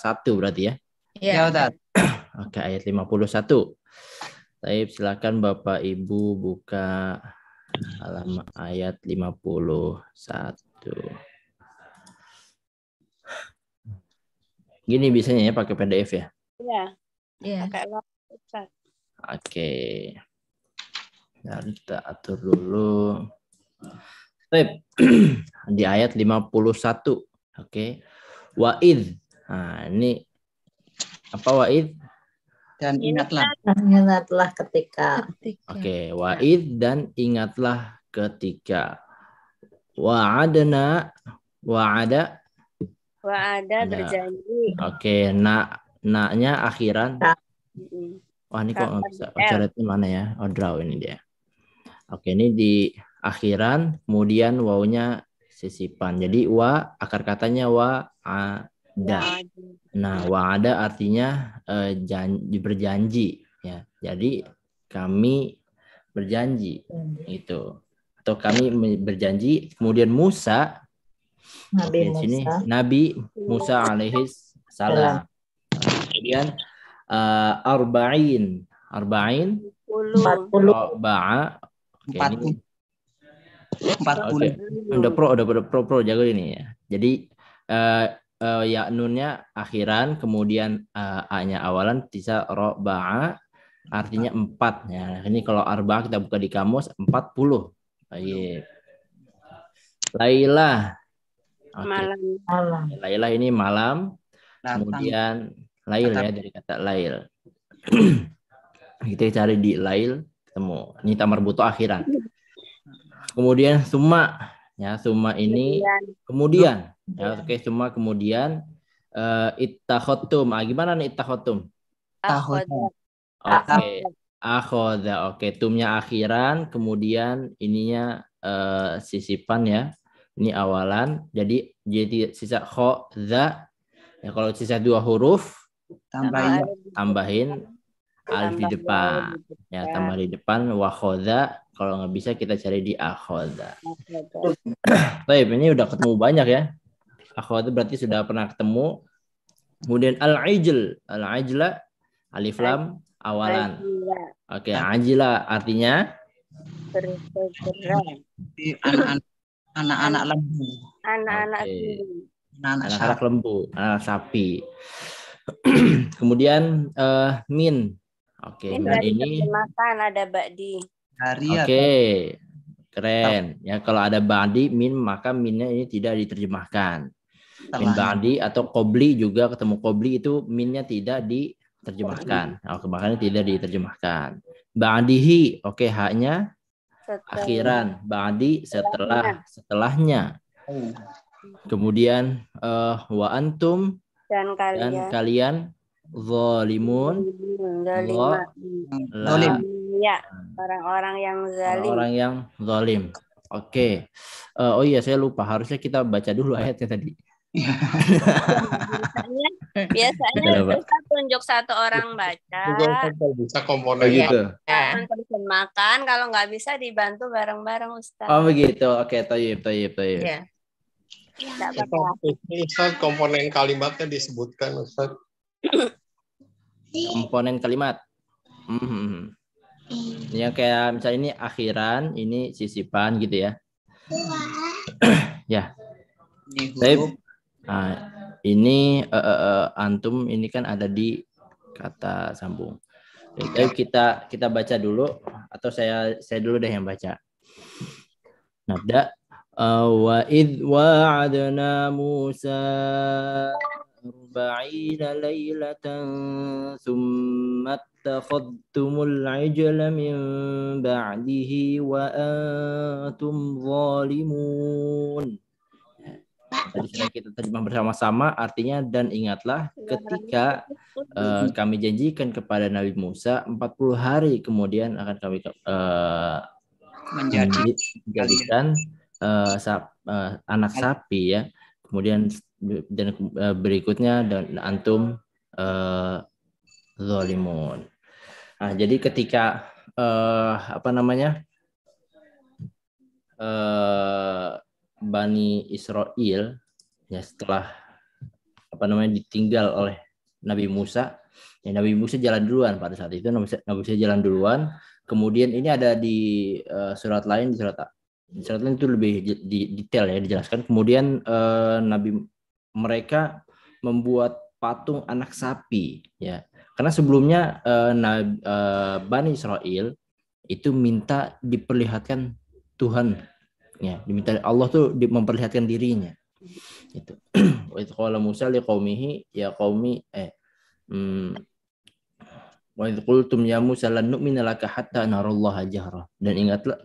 1 berarti ya. Ya, Ustaz. Oke, ayat 51. Baik, silakan Bapak Ibu buka halaman ayat 51. Gini biasanya ya pakai PDF ya. Iya, Iya. pakai laptop, Ustaz. Oke. Dan kita atur dulu. Baik. Di ayat 51. Oke. Wa'id. Nah, ini apa wa'id? Dan ingatlah. Ingatlah ketika. Oke, wa'id dan ingatlah ketika. Wa'adna, wa'ada. Wa'ada berjanji. Oke, na-nya akhiran. Mm-mm. Wah, ini kok nggak bisa. L. Coretnya mana ya? Oh, draw ini dia. Oke, ini di akhiran, kemudian wawunya sisipan. Jadi wa akar katanya wa'ada. Nah, wa'ada artinya berjanji ya. Jadi kami berjanji itu. Atau kami berjanji, kemudian Musa Nabi di sini Musa. Nabi Musa alaihi salam. Kemudian arba'in 40. ba'a. Oke, ini 40. udah pro jago ini ya. Jadi ya nunnya akhiran, kemudian a-nya awalan, bisa roba'a artinya 4 ya. Ini kalau arba kita buka di kamus 40. Baik. Lailah. Oke. Malam. Lailah ini malam. Kemudian lail ya, dari kata lail. Kita cari di lail ketemu. Ini tamar butuh akhiran. Kemudian summa ya, summa ini kemudian ya, oke, summa kemudian ittakhadtum. Gimana nih ittakhadtum? Oke. Akhoda. Oke, tumnya akhiran, kemudian ininya sisipan ya. Ini awalan. Jadi sisa khodha. Ya, kalau sisa 2 huruf tambahin alif di depan. Ya, tambah di depan wa khodha. Kalau nggak bisa kita cari di akhoda. Baik, ini udah ketemu banyak ya. Akhoda berarti sudah pernah ketemu. Kemudian al-ajla alif lam awalan. Oke, ajila artinya anak-anak lembu. Anak-anak lembu, anak sapi. Kemudian min. Oke, min ini ada ba'di. Oke, keren. Ya, kalau ada ba'di min, maka minnya ini tidak diterjemahkan. Min ba'di atau qobli juga, ketemu qobli itu minnya tidak diterjemahkan. Makanya tidak diterjemahkan. Ba'dihi, oke, haknya akhiran. Ba'di setelahnya. Kemudian wa antum dan kalian zalimun. Ya, orang-orang yang zalim. Orang yang zalim. Oke. Oh iya, saya lupa. Harusnya kita baca dulu ayatnya tadi. Biasanya kita tunjuk satu orang baca. Bisa komponen gitu. Terjemahkan, kalau nggak bisa dibantu bareng-bareng Ustaz. Oh begitu. Oke, toyib. Ya. Ustaz, komponen kalimatnya disebutkan Ustaz. Komponen kalimat. Ya, kayak misalnya ini akhiran, ini sisipan gitu ya. Ya. Ini antum ini kan ada di kata sambung. Oke, kita baca dulu, atau saya dulu deh yang baca. Nabda. Wa idh wa'adna Musa 40 laylatan thumma ittakhadtumul 'ijla min ba'dihi wa antum zalimun. Tadi sudah kita terjemah bersama-sama, artinya dan ingatlah ketika kami janjikan kepada Nabi Musa 40 hari kemudian akan kami menjadikan anak sapi ya. Kemudian dan berikutnya dan antum zalimun. Nah, jadi ketika Bani Israel ya, setelah ditinggal oleh Nabi Musa. Ya, Nabi Musa jalan duluan pada saat itu. Nabi Musa jalan duluan. Kemudian ini ada di surat lain, di surat lain itu lebih detail ya dijelaskan. Kemudian mereka membuat patung anak sapi ya. Karena sebelumnya Bani Israel itu minta diperlihatkan Tuhan ya, diminta Allah tuh memperlihatkan dirinya. Itu. Wa idz qala Musa liqaumihi ya qaumi wa idz qultum ya Musa lan nu'mina laka hatta narallaha jahra. Dan ingatlah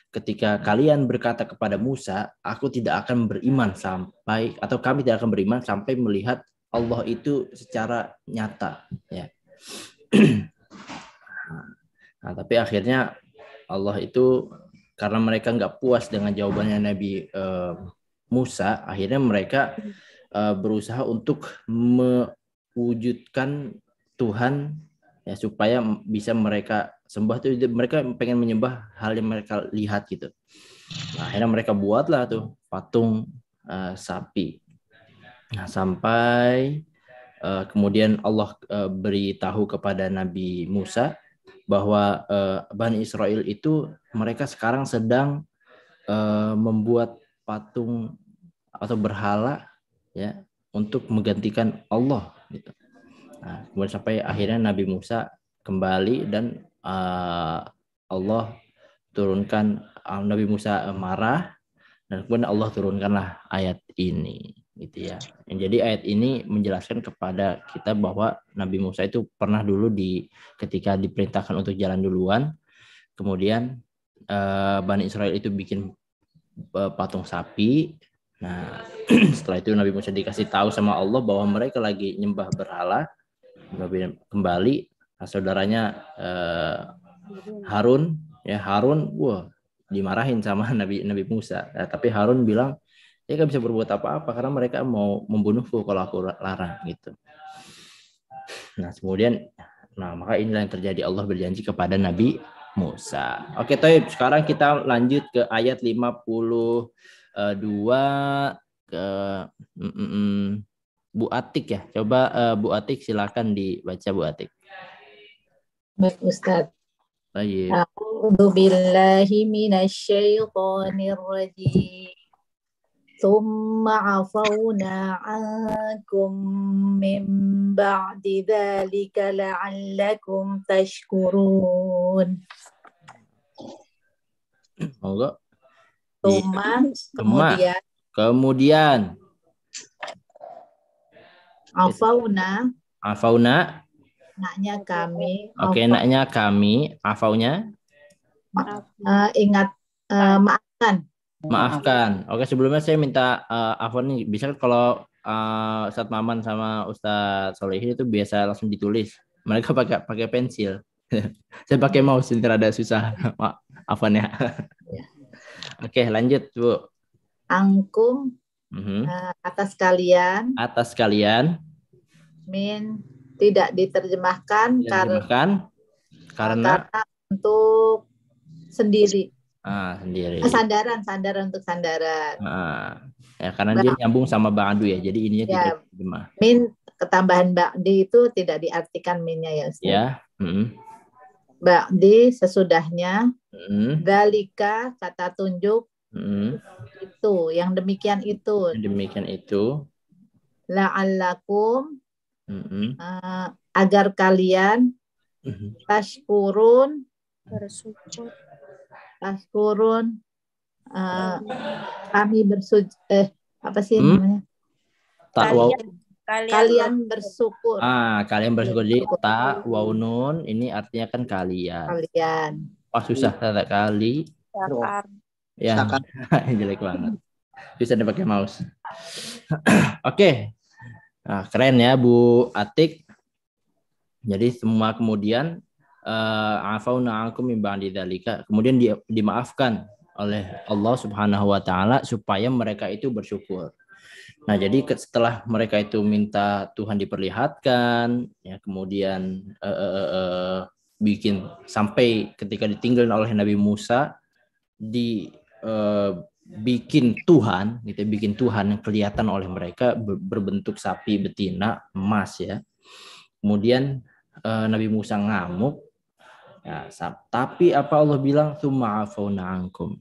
ketika kalian berkata kepada Musa, aku tidak akan beriman sampai, atau kami tidak akan beriman sampai melihat Allah itu secara nyata ya. Nah, tapi akhirnya Allah itu karena mereka nggak puas dengan jawabannya Nabi Musa, akhirnya mereka berusaha untuk mewujudkan Tuhan ya supaya bisa mereka sembah tuh, mereka pengen menyembah hal yang mereka lihat gitu. Nah, akhirnya mereka buatlah tuh patung sapi. Nah, sampai kemudian Allah beritahu kepada Nabi Musa bahwa Bani Israel itu mereka sekarang sedang membuat patung atau berhala ya untuk menggantikan Allah gitu. Nah, kemudian sampai akhirnya Nabi Musa kembali dan Allah turunkan, Nabi Musa marah dan kemudian Allah turunkanlah ayat ini gitu ya. Jadi ayat ini menjelaskan kepada kita bahwa Nabi Musa itu pernah dulu ketika diperintahkan untuk jalan duluan, kemudian Bani Israel itu bikin patung sapi. Nah, setelah itu Nabi Musa dikasih tahu sama Allah bahwa mereka lagi nyembah berhala. Kembali saudaranya Harun wah dimarahin sama Nabi Musa. Tapi Harun bilang dia nggak bisa berbuat apa-apa karena mereka mau membunuhku kalau aku larang gitu. Nah, kemudian maka inilah yang terjadi, Allah berjanji kepada Nabi Musa. Oke, Toib, sekarang kita lanjut ke ayat 52 ke Bu Atik ya. Coba Bu Atik silakan dibaca Bu Atik. Baik Ustaz. Baik. A'udzu billahi minasyaitonir rajim. Tsumma 'afawna 'ankum min ba'di dzalika la'allakum tashkurun. Monggo. Kemudian Afauna naknya kami. Oke, naknya kami. Afaunya maafkan. Oke, sebelumnya saya minta afwan nih. Bisa kalau Ustadz Maman sama Ustadz Solehin itu biasa langsung ditulis. Mereka pakai pensil. Saya pakai mouse, nanti ada susah. Afwan ya. Oke, lanjut Bu. Angkum atas kalian. Min tidak diterjemahkan karena untuk sendiri. Sendiri. Sandaran untuk sandaran. Ya karena dia nyambung sama ba'du ya. Jadi ininya tidak diterjemah. Min ketambahan ba'di itu tidak diartikan minnya ya Ustaz. Ya. Ba'di sesudahnya. Dalika kata tunjuk. Itu yang demikian itu. La'allakum agar kalian tashkurun kami bersujud apa sih namanya? Kalian bersyukur. Kalian bersyukur. Jadi ta waw nun ini artinya kan kalian. Susah kata kali. Ya. Jelek banget. Bisa dipakai mouse. Oke. Nah, keren ya Bu Atik. Jadi semua kemudian afauna ankum min ba'di dzalika, kemudian dimaafkan oleh Allah Subhanahu wa taala supaya mereka itu bersyukur. Nah, jadi setelah mereka itu minta Tuhan diperlihatkan, ya kemudian bikin sampai ketika ditinggal oleh Nabi Musa bikin Tuhan, gitu, bikin Tuhan yang kelihatan oleh mereka berbentuk sapi betina emas ya. Kemudian Nabi Musa ngamuk. Ya, tapi apa Allah bilang? Tsumma afauna ankum.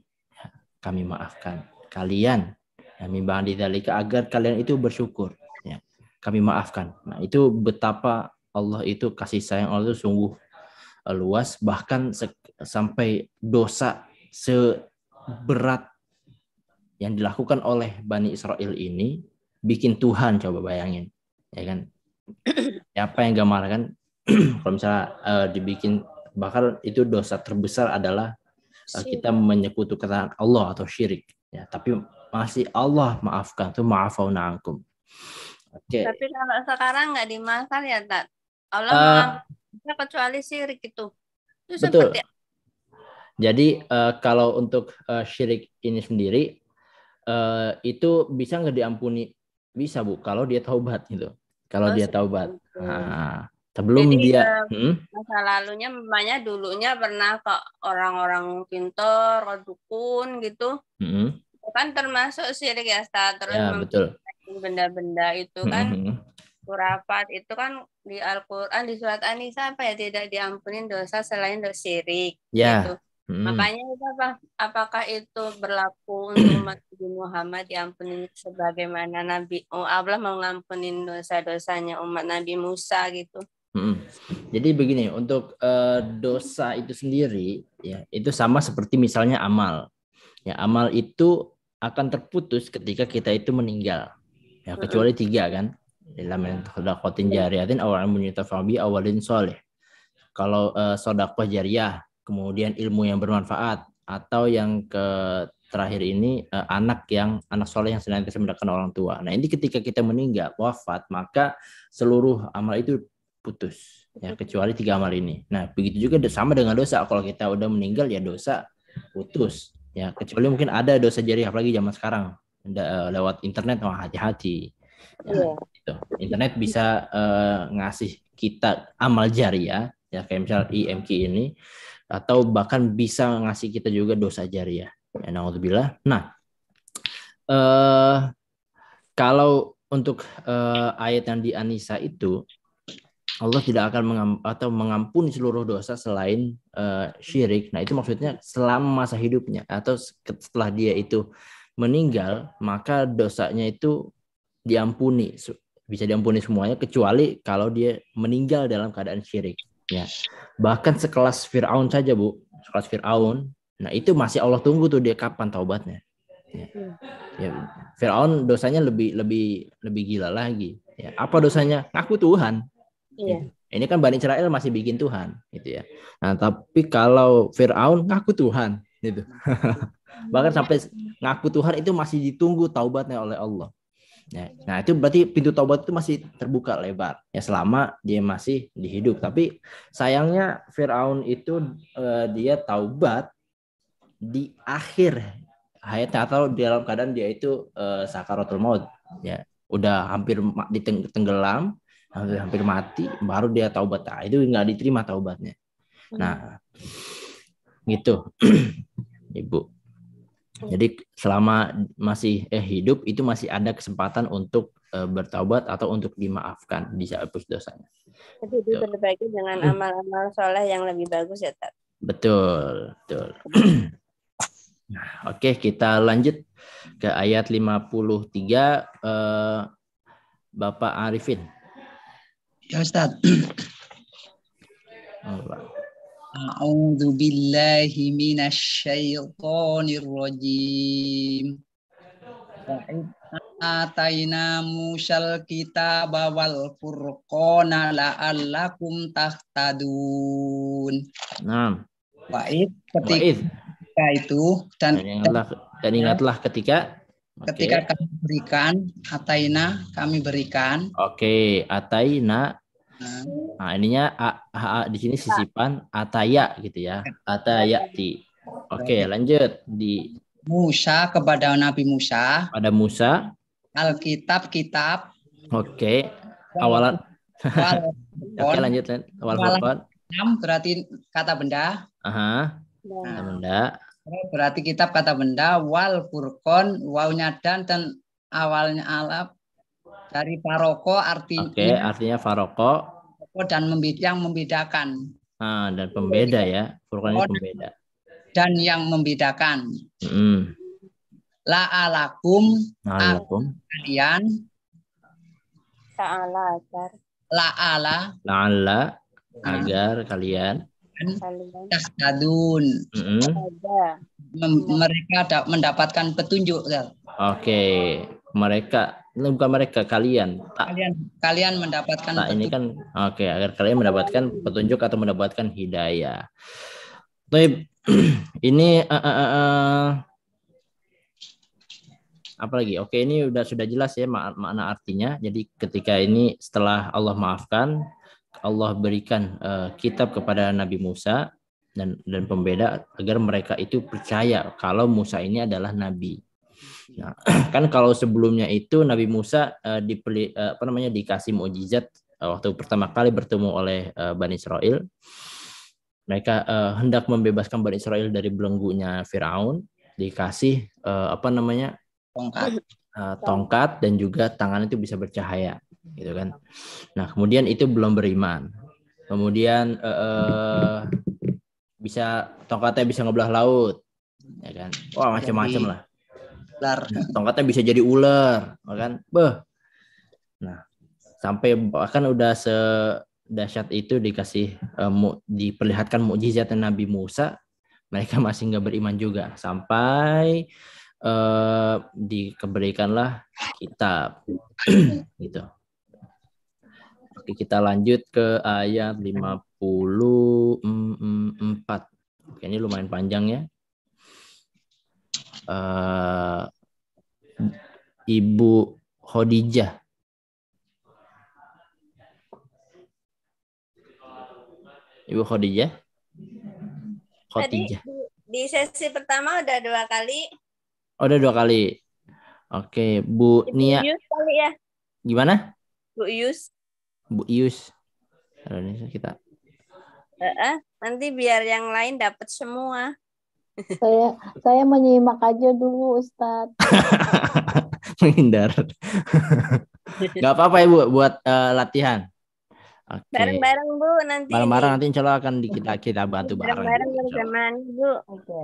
Kami maafkan kalian. Ya, min ba'di dzalika, agar kalian itu bersyukur. Ya, kami maafkan. Nah, itu betapa Allah itu kasih sayang Allah itu sungguh luas, bahkan sampai dosa seberat yang dilakukan oleh Bani Israel ini bikin Tuhan, coba bayangin, ya kan? Siapa yang gak marah kan? Kalau misalnya dibikin, bahkan itu dosa terbesar adalah kita menyekutukan Allah atau syirik, ya. Tapi masih Allah maafkan, tuh ma'afauna ankum. Oke. Tapi kalau sekarang nggak dimaafkan ya, Tat. Allah mengampuni kecuali syirik itu. Itu Betul. seperti. Jadi kalau untuk syirik ini sendiri itu bisa nggak diampuni? Bisa, Bu, kalau dia taubat gitu. Kalau dia taubat. Nah, sebelum jadi, dia masa lalunya memangnya dulunya pernah ke orang-orang pintar, ke dukun gitu. Kan termasuk syirik ya, Ustaz. Terus ya, betul. Benda-benda itu kan khurafat itu kan di Al-Qur'an di surat An-Nisa apa ya, tidak diampunin dosa selain dosa syirik ya. gitu. Makanya itu apakah itu berlaku untuk umat Nabi Muhammad diampuni sebagaimana Allah mengampunin dosa-dosanya umat Nabi Musa gitu. Jadi begini, untuk dosa itu sendiri ya, itu sama seperti misalnya amal. Ya, amal itu akan terputus ketika kita itu meninggal. Ya, kecuali 3 kan. Dalam sedaqatin jariyatin aw ilmun yuntafa bi awalin sholih. Kalau sedekah jariyah, kemudian ilmu yang bermanfaat, atau yang terakhir ini anak soleh yang senantiasa mendoakan orang tua. Nah, ini ketika kita meninggal, wafat, maka seluruh amal itu putus, ya, kecuali 3 amal ini. Nah, begitu juga sama dengan dosa. Kalau kita udah meninggal ya dosa putus, ya, kecuali mungkin ada dosa jariyah, apalagi zaman sekarang lewat internet. Wah, hati-hati. Ya, gitu. Internet bisa ngasih kita amal jariyah, ya, kayak misalnya IMQ ini, atau bahkan bisa ngasih kita juga dosa jariyah. Ya, naudzubillah. Nah, kalau untuk ayat yang di An-Nisa itu, Allah tidak akan mengampuni seluruh dosa selain syirik. Nah, itu maksudnya selama masa hidupnya atau setelah dia itu meninggal, maka dosanya itu diampuni, bisa diampuni semuanya, kecuali kalau dia meninggal dalam keadaan syirik. Ya, bahkan sekelas Fir'aun saja, Bu, sekelas Fir'aun, nah itu masih Allah tunggu tuh dia kapan taubatnya. Ya, Fir'aun dosanya lebih gila lagi. Ya, apa dosanya? Ngaku Tuhan. Gitu. Ini kan Bani Israel masih bikin Tuhan, gitu ya. Nah, tapi kalau Fir'aun ngaku Tuhan, gitu. Bahkan sampai ngaku Tuhan itu masih ditunggu taubatnya oleh Allah. Ya, nah itu berarti pintu taubat itu masih terbuka lebar ya selama dia masih dihidup. Tapi sayangnya Fir'aun itu dia taubat di akhir hayatnya atau dalam keadaan dia itu sakaratul maut, ya, udah hampir tenggelam, hampir mati, baru dia taubat. Nah, itu nggak diterima taubatnya. Nah, gitu. Ibu. Jadi selama masih hidup itu masih ada kesempatan untuk bertaubat atau untuk dimaafkan, dihapus dosanya. Jadi berbagi dengan amal-amal soleh yang lebih bagus ya, Tat. Betul. Nah, oke, kita lanjut ke ayat 53, Bapak Arifin. Ya, Ustaz. A'udzu billahi minasyaitonir rajim. Ataina musal kitaba wal furqana la'allakum tahtadun. Nah, Wa'id ketika itu dan ingatlah ketika kami berikan, ataina kami berikan. Oke, ataina. Nah, ininya di sini sisipan ataya gitu ya. Atayati. Oke, lanjut di Musa kepada Nabi Musa. Pada Musa. Alkitab kitab. Oke. Awalan. Oke, lanjut. Awal furqan. Berarti kata benda. Kata benda. Berarti kitab kata benda, wal furqon, wawnya dan awalnya alaf dari paroko Oke, artinya faroko dan yang membedakan. dan pembeda ya. Furqan ini pembeda. Dan yang membedakan. La'alakum La'alakum. Kalian. La'ala. La'alla agar kalian. Tahtadun. Mereka mendapatkan petunjuk. Oke, mereka, ini bukan mereka, kalian. Kalian mendapatkan petunjuk. Ini kan oke, agar kalian mendapatkan petunjuk atau mendapatkan hidayah. Baik, ini apa lagi? Oke, ini sudah jelas ya makna artinya. Jadi ketika ini setelah Allah maafkan, Allah berikan kitab kepada Nabi Musa dan pembeda agar mereka itu percaya kalau Musa ini adalah nabi. Nah, kan kalau sebelumnya itu Nabi Musa dikasih mukjizat waktu pertama kali bertemu oleh Bani Israel. Mereka hendak membebaskan Bani Israel dari belenggunya Firaun, dikasih tongkat dan juga tangan itu bisa bercahaya, gitu kan. Nah, kemudian itu belum beriman. Kemudian tongkatnya bisa ngebelah laut, ya kan. Wah, macam-macam lah. Tongkatnya bisa jadi ular, kan? Nah, sampai bahkan udah sedahsyat itu diperlihatkan mukjizat Nabi Musa, mereka masih nggak beriman juga sampai diberikanlah kitab gitu. Oke, kita lanjut ke ayat 54. Oke, ini lumayan panjang ya. Ibu Khadijah. Ibu Khadijah. Tadi di sesi pertama udah 2 kali. Oh, udah 2 kali. Oke, Bu Nia. Bu Yus kali ya. Gimana? Bu Yus. Bu Yus. Ini kita. Nanti biar yang lain dapat semua. Saya menyimak aja dulu, Ustadz. Menghindar. Gak apa-apa ya Bu, buat latihan. Oke. Bareng-bareng Bu nanti. Bareng-bareng nanti insya Allah akan kita bantu bareng. Bareng-bareng bersamaan Bu. Oke.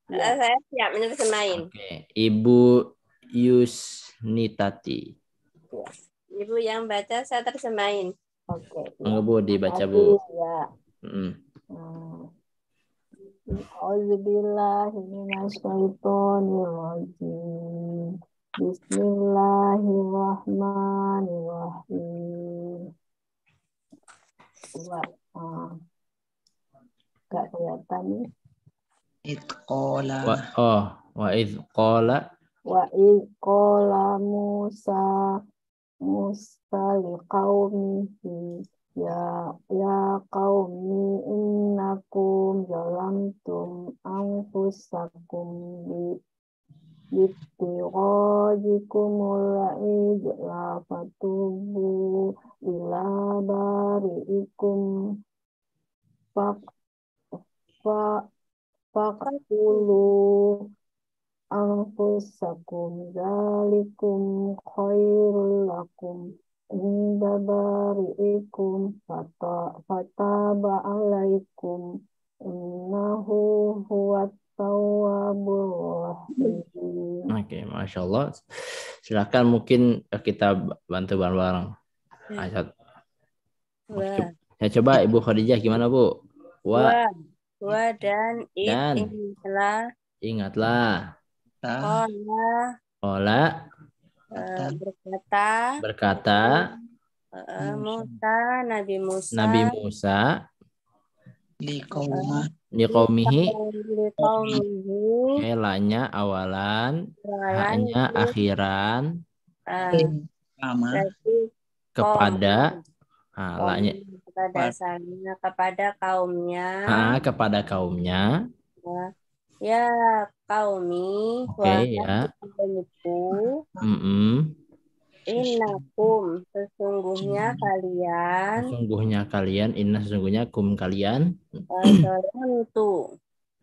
Saya siap menerjemahin. Oke. Ibu Yusnitati. Ibu yang baca saya terjemahin. Oke. Enggak Bu, dibaca Bu. Ya. Auzubillahiminasyaitonirrajim. Bismillahirrahmanirrahim. Gak kelihatan nih. Wa idh qala Musa liqaumihi ya qaumi innakum zalamtum anfusakum bittighadikumul ijla fatubu ila bari'ikum faqtulu anfusakum zalikum khairul lakum inda bari'ikum fataba alaikum innahu huwat tawwabur rahim. Oke, Masya Allah. Silakan mungkin kita bantu bareng-bareng. Ya, coba Ibu Khadijah gimana Bu? Wa dan ingatlah. Qala berkata Nabi Musa liqaumihi lanya awalan hanya akhiran kepada kepada kaumnya ya kaumi ya. Innakum sesungguhnya kalian kum kalian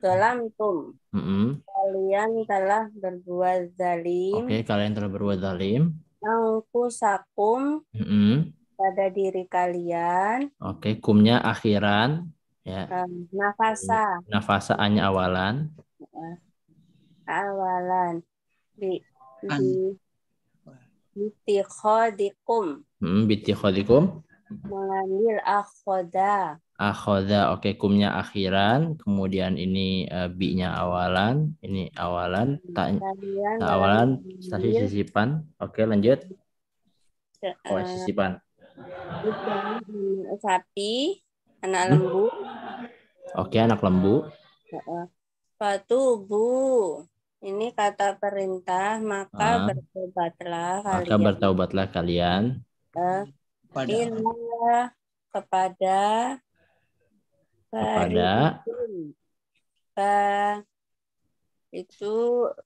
Zalamtum. Mm-mm. Kalian telah berbuat zalim. Oke, kalian telah berbuat zalim. Angkusakum Mm-mm. pada diri kalian. Oke, kumnya akhiran. Ya, Nafasa nafasa hanya awalan. awalan. Di An. Itikhadikum. Bitikhadikum. Mengambil akhoda. Akhoda, oke, kumnya akhiran. Kemudian ini bi-nya awalan. Ini awalan. Tak Kalian telah awalan, stasiun mengambil sisipan. Oke, lanjut. Oh, eh, sisipan. sapi, anak lembu. Oke, anak lembu. Fatubu. Ini kata perintah, maka bertobatlah Maka kalian. bertaubatlah kalian. Pada Ilah kepada itu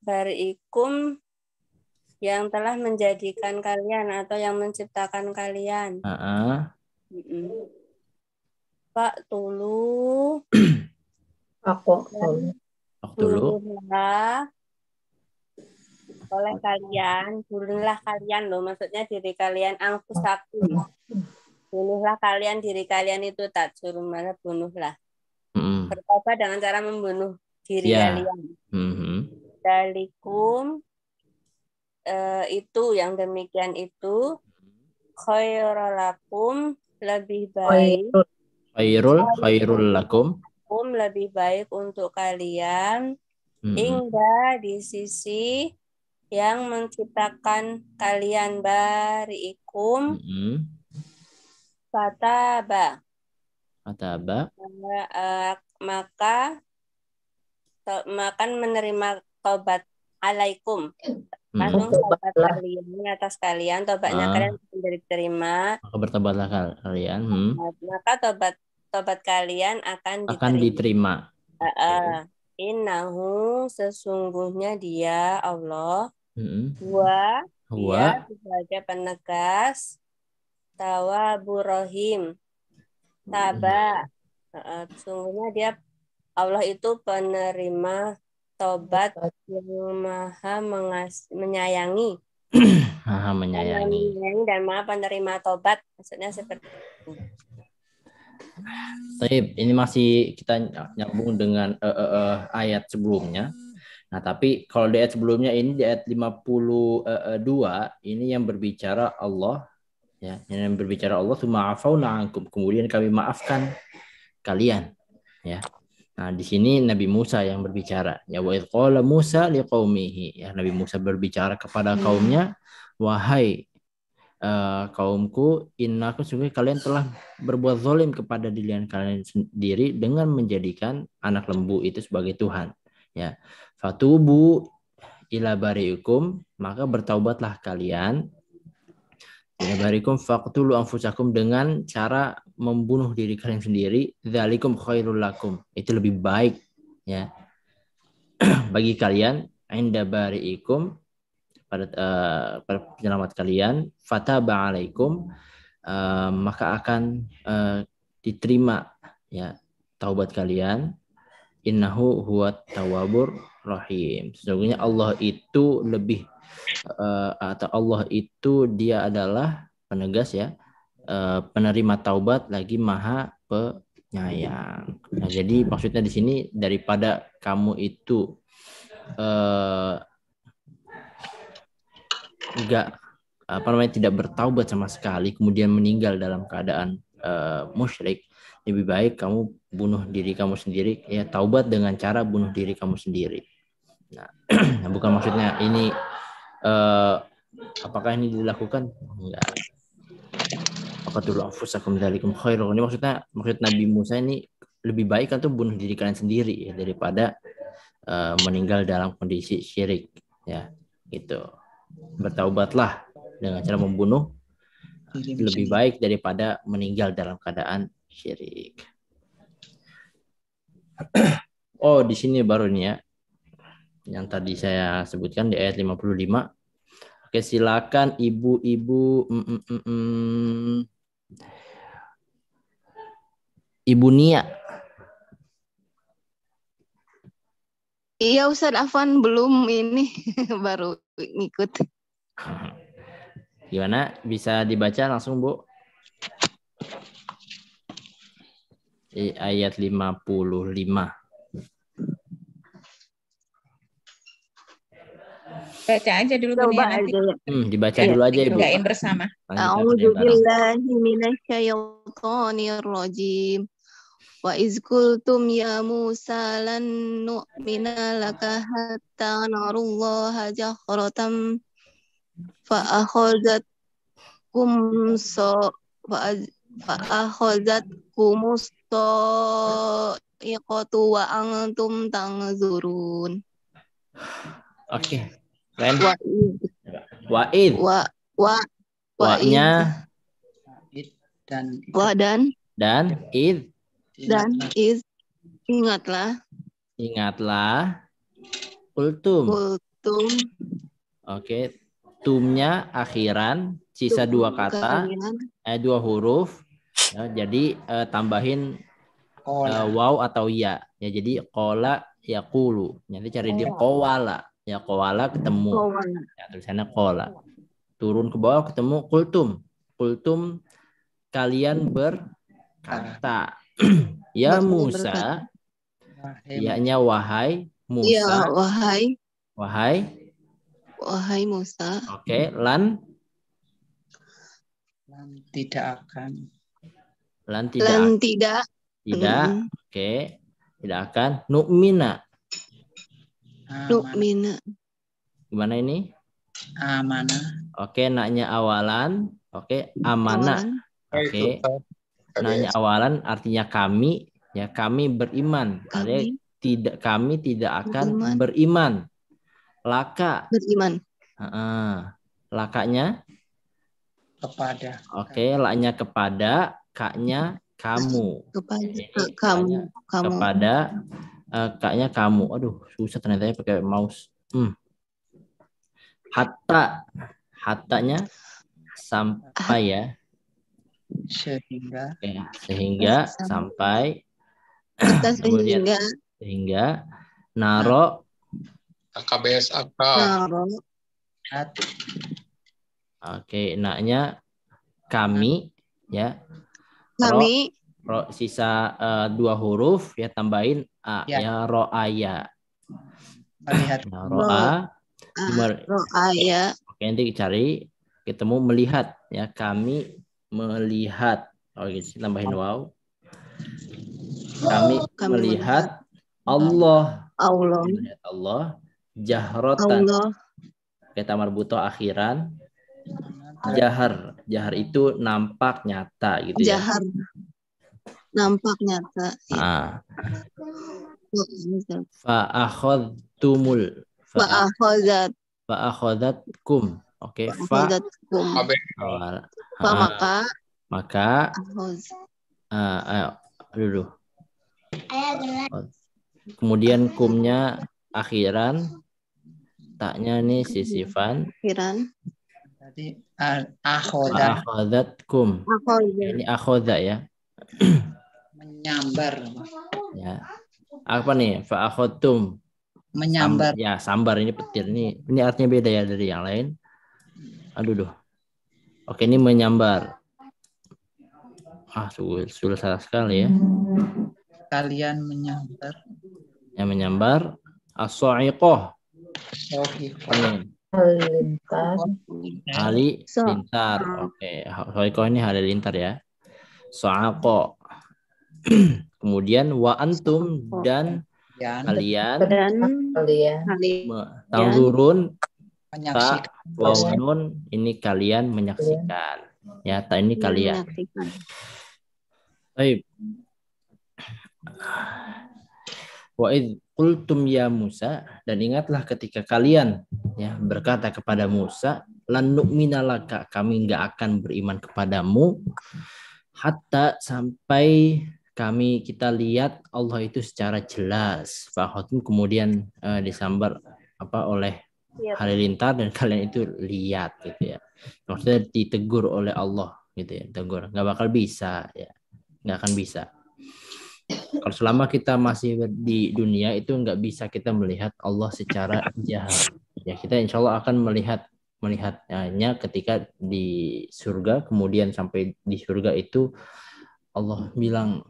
barikum yang telah menjadikan kalian atau yang menciptakan kalian. Pak tulu bunuhlah oleh kalian, bunuhlah kalian loh, maksudnya diri kalian, angkusakum. Bunuhlah kalian diri kalian itu, tak suruh malah bunuhlah. Bertobat dengan cara membunuh diri kalian. Dalikum itu yang demikian itu khairulakum lebih baik. Khairul lakum. Lebih baik untuk kalian. Hingga di sisi yang menciptakan kalian bariikum. Fataba. Maka menerima tobat alaikum. Langsung tobat kalian atas kalian, tobatnya kalian diterima. Maka bertobatlah kalian. Maka tobat kalian akan diterima. Innahu sesungguhnya dia Allah. Dia sebagai penegas Tawwabur Rahim. Sungguhnya dia Allah itu penerima tobat yang maha menyayangi. Maha menyayangi dan maha penerima tobat. Maksudnya seperti itu. Ini masih kita nyambung dengan ayat sebelumnya. Nah, tapi kalau di ayat sebelumnya ini di ayat 52 ini yang berbicara Allah. Ya, yang berbicara Allah ma'afauna ankum, kemudian kami maafkan kalian, ya. Nah, di sini Nabi Musa yang berbicara, ya, wa idh qala Musa liqaumihi, ya, Nabi Musa berbicara kepada kaumnya, wahai kaumku, innakum sungguh kalian telah berbuat zalim kepada diri kalian sendiri dengan menjadikan anak lembu itu sebagai Tuhan, ya. Fatubu ila bariikum, maka bertaubatlah kalian. Ya barikum faqtulu anfusakum, dengan cara membunuh diri kalian sendiri. Dzalikum khairul lakum, itu lebih baik, ya, bagi kalian. Inda bariikum, pada penyelamat kalian. Fataba alaikum, maka akan diterima, ya, taubat kalian. Innahu huwat tawwabur rahim, sesungguhnya Allah itu lebih atau Allah itu dia adalah penegas, ya, penerima taubat lagi maha penyayang. Nah, jadi maksudnya di sini daripada kamu itu tidak bertaubat sama sekali kemudian meninggal dalam keadaan musyrik, lebih baik kamu bunuh diri kamu sendiri, ya, taubat dengan cara bunuh diri kamu sendiri. Nah, bukan maksudnya ini apakah ini dilakukan? Enggak. Faqtulu anfusakum dzalikum khairun. Ini maksud Nabi Musa ini lebih baik kan tuh bunuh diri kalian sendiri, ya, daripada meninggal dalam kondisi syirik, ya, gitu. Bertaubatlah dengan cara membunuh lebih baik daripada meninggal dalam keadaan syirik. Oh, di sini baru nih, ya, yang tadi saya sebutkan di ayat 55. Oke, silakan ibu-ibu. Ibu Nia. Iya Ustaz Afwan belum ini baru ngikut. Gimana? Bisa dibaca langsung, Bu? Ayat 55. Baca aja dulu Coba Bunia nanti aja ya. Dibaca dulu aja, Ibu. dikerjain bersama. Nanti kita kerjain A'udzu bareng. billahi minasyaitonir rajim. Wa iz qultum ya Musa lan nu'mina laka hatta narullaha jahratan fa akhadzatkum iqatu wa antum tanzurun. Oke. Keren. Wa Wa'id. wa wa Wa-nya dan id. dan is ingatlah Ingatlah. Kultum. Oke. Tumnya akhiran. Sisa dua kata. Dua huruf. Ya, jadi tambahin waw atau ya. Ya, jadi qola yaqulu. Nanti cari di qawala. Ya, qawala ketemu. Ya, tulisannya qola. Turun ke bawah ketemu kultum. Kultum kalian berkata. Ya Musa. Ya-nya wahai Musa. Ya wahai Musa. Oke, lan tidak akan. Lan tidak. Tidak. Oke. Tidak akan. Nu'mina. Nu'mina. Gimana ini? Amanah. Oke, naknya awalan. Oke, amanah. Oke. Naknya awalan artinya kami. Ya, kami beriman. Kami tidak akan beriman. Laka. Beriman. Lakanya? Kepada. Oke, laknya kepada. Kaknya kamu. Kamu. Kepada. Kaknya kamu. Aduh, susah ternyata ya pakai mouse. Hatta. Hattanya sampai ya. Sehingga sampai. Sehingga naro AKBS AK. Oke, naknya kami ya. Kami sisa dua huruf ya, tambahin a ya, ro'aya. Melihat. Ro'aya. Oke, nanti cari ketemu melihat ya, kami melihat. Oke, tambahin waw. Kami melihat Allah. Melihat Allah jahrotan. Kita marbuto akhiran. Jahar itu nampak nyata gitu ya. Jahar. Nampak nyata. Fa'akhadtumul. Fa'akhadzatkum. Oke, maka dulu. Kemudian kumnya akhiran, taknya nih sisifan. Akhiran. Jadi akhodatkum. Ini akhoda ya. Menyambar. Ya. Apa nih? Fa'akhodtum. Menyambar. Ya, sambar ini petir. Ini artinya beda ya dari yang lain. Aduh. Oke, ini menyambar. Sudah salah sekali ya. Kalian menyambar. Yang menyambar as-sa'iqah. Halilintar. Oke, sa'iqah ini halilintar ya. Sa'aqah. Kemudian wa antum dan kalian tanzurun ta wa nun ini kalian menyaksikan. Ya, ta ini kalian. Baik. Wa id qultum ya Musa, dan ingatlah ketika kalian ya berkata kepada Musa, lan nu'mina laka, kami enggak akan beriman kepadamu hatta sampai kita lihat Allah itu secara jelas. Fahatum kemudian disambar oleh halilintar dan kalian itu lihat gitu ya. Maksudnya ditegur oleh Allah gitu ya, tegur. Nggak bakal bisa ya. Nggak akan bisa. kalau selama kita masih di dunia itu nggak bisa kita melihat Allah secara jahat. Ya, kita insya Allah akan melihatnya ketika di surga. Kemudian sampai di surga itu Allah bilang,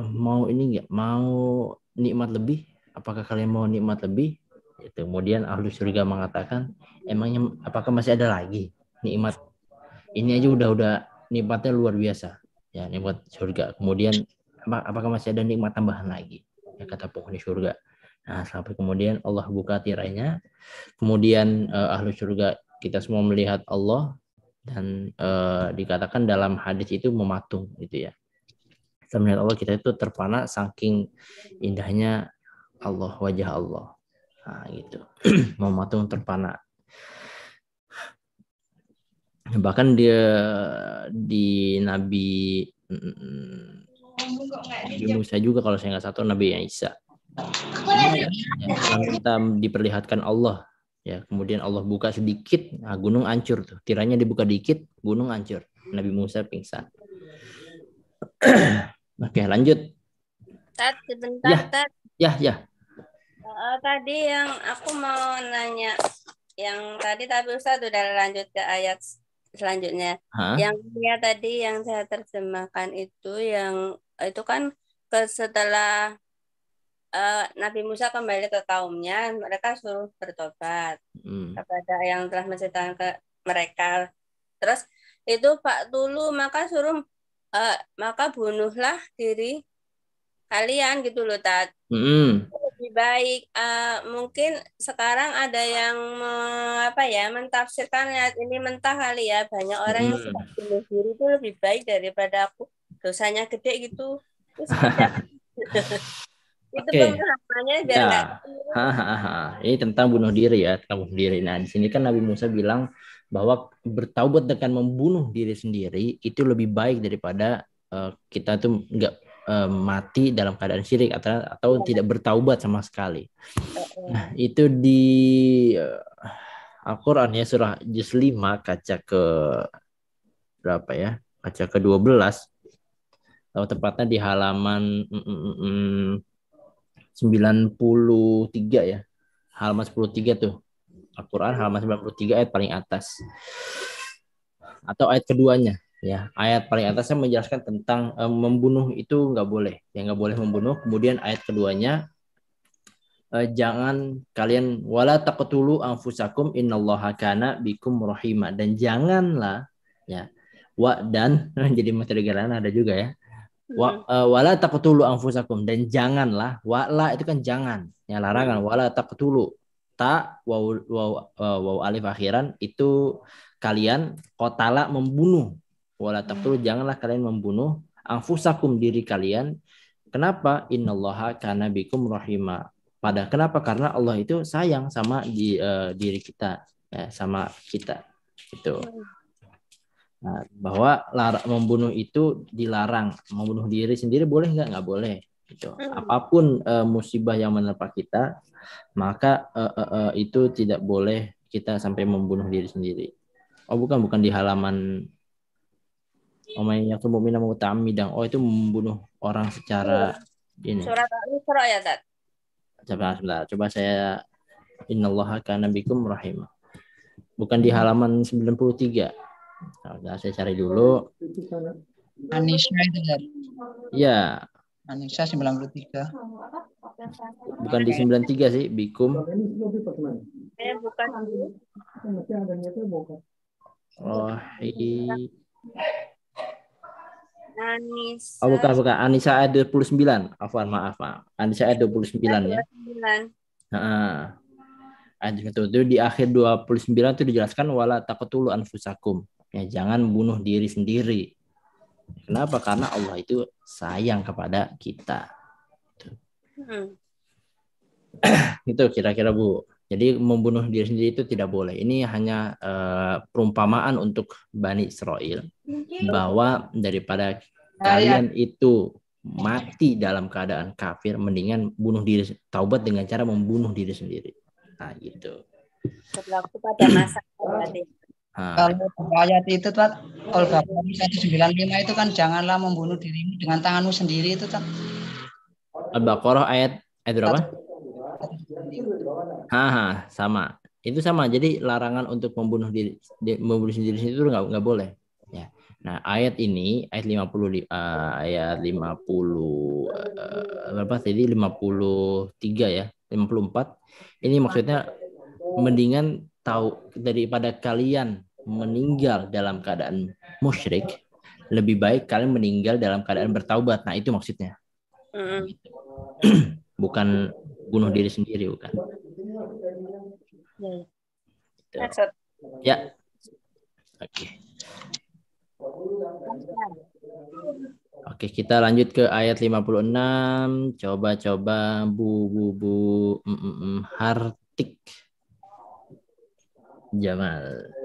mau ini nggak, mau nikmat lebih? Apakah kalian mau nikmat lebih? Itu kemudian ahlu surga mengatakan, emangnya apakah masih ada lagi nikmat? Ini aja udah nikmatnya luar biasa, ya, nikmat surga. Kemudian apakah masih ada nikmat tambahan lagi? Ya, kata penghuni surga. Nah, sampai kemudian Allah buka tirainya. Kemudian ahlu surga kita semua melihat Allah, dan dikatakan dalam hadis itu mematung gitu ya. Kita melihat Allah, kita itu terpana saking indahnya Allah, wajah Allah. Nah, gitu. Mematung, terpana. Bahkan dia di Nabi Musa juga kalau saya nggak salah, Nabi Isa. Ya, kita diperlihatkan Allah. Ya, kemudian Allah buka sedikit, nah, gunung hancur tuh. Tiranya dibuka dikit, gunung hancur. Nabi Musa pingsan. Oke, lanjut. Tat, sebentar, Tat. Ya. Tadi yang aku mau nanya, yang tadi tapi Ustaz udah lanjut ke ayat selanjutnya. Yang tadi yang saya terjemahkan itu, yang itu kan setelah Nabi Musa kembali ke kaumnya, mereka suruh bertobat kepada yang telah menceritakan ke mereka. Terus itu Pak Tulu maka suruh maka bunuhlah diri kalian gitu loh, Tat. Lebih baik mungkin sekarang ada yang mentafsirkan ayat ini mentah kali ya, banyak orang yang suka bunuh diri itu lebih baik daripada aku, dosanya gede gitu. Terus itu pemahamannya biar nggak. Ini tentang bunuh diri ya, tentang bunuh diri. Nah, di sini kan Nabi Musa bilang bahwa bertaubat dengan membunuh diri sendiri itu lebih baik daripada kita tuh nggak mati dalam keadaan syirik atau tidak bertaubat sama sekali. Nah, itu di Al-Quran ya, surah Juz 5 kaca ke berapa ya? Kaca ke-12. Atau tepatnya di halaman 93 ya. Halaman 13 tuh. Al-Quran halaman 93 ayat paling atas. Atau ayat keduanya. Ya, ayat paling atasnya menjelaskan tentang membunuh itu nggak boleh, ya nggak boleh membunuh. Kemudian ayat keduanya, jangan kalian wala taqtulu anfusakum innallaha kana bikum rahima, dan janganlah ya dan jadi materi gerakan ada juga ya, wala taqtulu anfusakum, dan janganlah, wala itu kan jangan ya, larangan, wala taqtulu ta waw alif akhiran itu kalian, qatala membunuh, wala taqtulu janganlah kalian membunuh, anfusakum diri kalian. Kenapa? Innallaha kana bikum rahima. Kenapa? Karena Allah itu sayang sama diri kita, ya, sama kita. Itu. Nah, bahwa membunuh itu dilarang. Membunuh diri sendiri boleh nggak? Nggak boleh. Gitu. Apapun musibah yang menimpa kita, maka itu tidak boleh kita sampai membunuh diri sendiri. Oh, bukan di halaman yang mu'mina muta'ammidan. Oh, itu membunuh orang secara ini. Surat Al-Isra ya, Tat. Coba saya, innallaha kana bikum rahimah. Bukan di halaman 93. Nah, saya cari dulu. Anisa itu ya. Ya. Anisa 93. Bukan di 93 sih, bikum. Bukan. Anisa. Oh, bukan. Anisa ayat 29. Maaf. Anisa ayat 29 ya. Ayat itu di akhir 29 itu dijelaskan wala taqtulu anfusakum. Ya, jangan bunuh diri sendiri. Kenapa? Karena Allah itu sayang kepada kita. Itu kira-kira, Bu. Jadi membunuh diri sendiri itu tidak boleh. Ini hanya perumpamaan untuk Bani Israel, bahwa daripada kalian itu mati dalam keadaan kafir, mendingan bunuh diri, taubat dengan cara membunuh diri sendiri. Nah, gitu. Berlaku pada masa berarti. Kalau ayat itu Pak, Al-Baqarah 195 itu kan janganlah membunuh dirimu dengan tanganmu sendiri itu kan. Al-Baqarah ayat berapa? Sama. Itu sama. Jadi larangan untuk membunuh sendiri itu nggak boleh. Ya. Nah, ayat ini ayat 50 ayat 50 berapa tadi 53 ya, 54. Ini maksudnya mendingan tahu daripada kalian meninggal dalam keadaan musyrik, lebih baik kalian meninggal dalam keadaan bertaubat. Nah, itu maksudnya. Bukan bunuh diri sendiri, bukan. Ya. Oke. Oke, kita lanjut ke ayat 56. Coba Bu Hartik Jamal.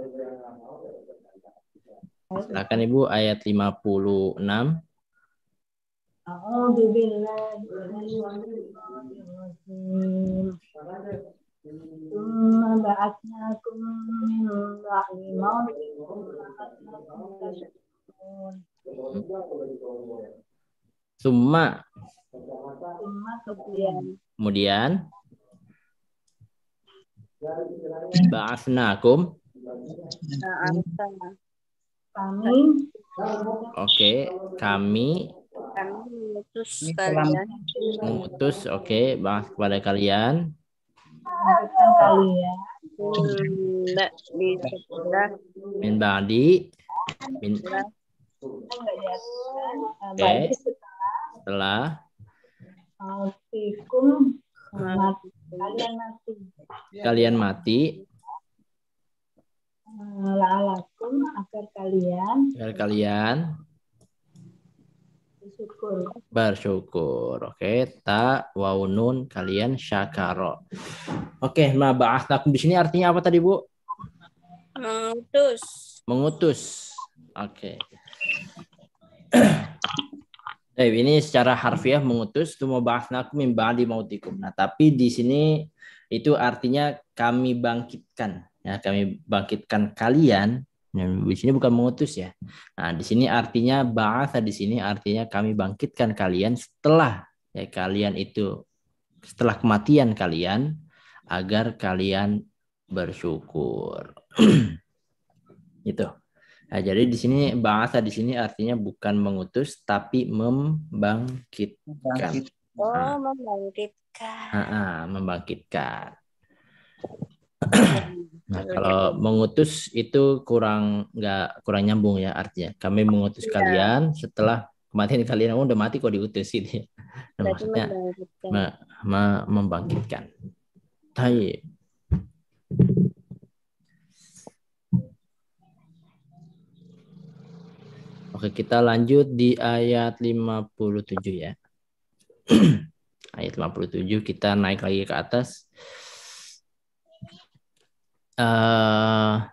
Silakan Ibu, ayat 56. Summa kemudian ba'atsnakum kami mengutus bahas kepada kalian min ba'di setelah kalian mati agar kalian bersyukur. Ta waw nun kalian syakaro. Ma ba'atsnakum di sini artinya apa tadi, Bu? Mengutus. Ini secara harfiah mengutus tu ba'atsnakum min ba'di mautikum. Nah, tapi di sini itu artinya kami bangkitkan. Ya, kami bangkitkan kalian. Nah, di sini bukan mengutus ya. Nah, di sini artinya ba'atsa di sini artinya kami bangkitkan kalian setelah kalian itu setelah kematian kalian agar kalian bersyukur. Itu. Nah, jadi di sini bahasa di sini artinya bukan mengutus tapi membangkitkan. Membangkitkan. Membangkitkan. Nah, kalau mengutus itu kurang nyambung ya artinya. Kami mengutus kalian setelah kematian kalian. Udah mati kok diutus gitu. Nah, maksudnya membangkitkan. Baik. Oke, kita lanjut di ayat 57 ya. Ayat 57 kita naik lagi ke atas. Apa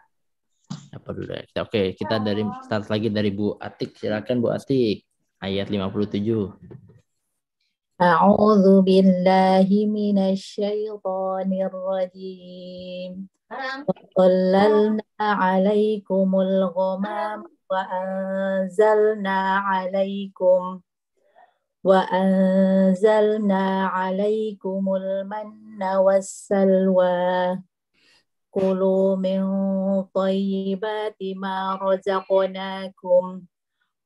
dulu ya? Oke, kita start lagi dari Bu Atik. Silakan Bu Atik. Ayat 57. A'udzu billahi minasyaitonir rajim. Qallalna 'alaikumul ghamam wa anzalna 'alaikumul manna wassalwa. Kulu min thayyibati ma razaqnakum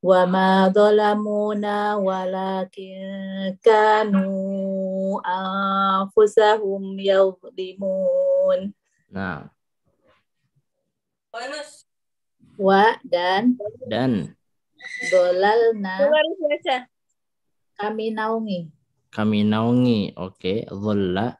wa ma dhalamuna walakin kanu anfusahum yadhlimun. Nah. Wa dan dolalna kami naungi. Oke, dhalla.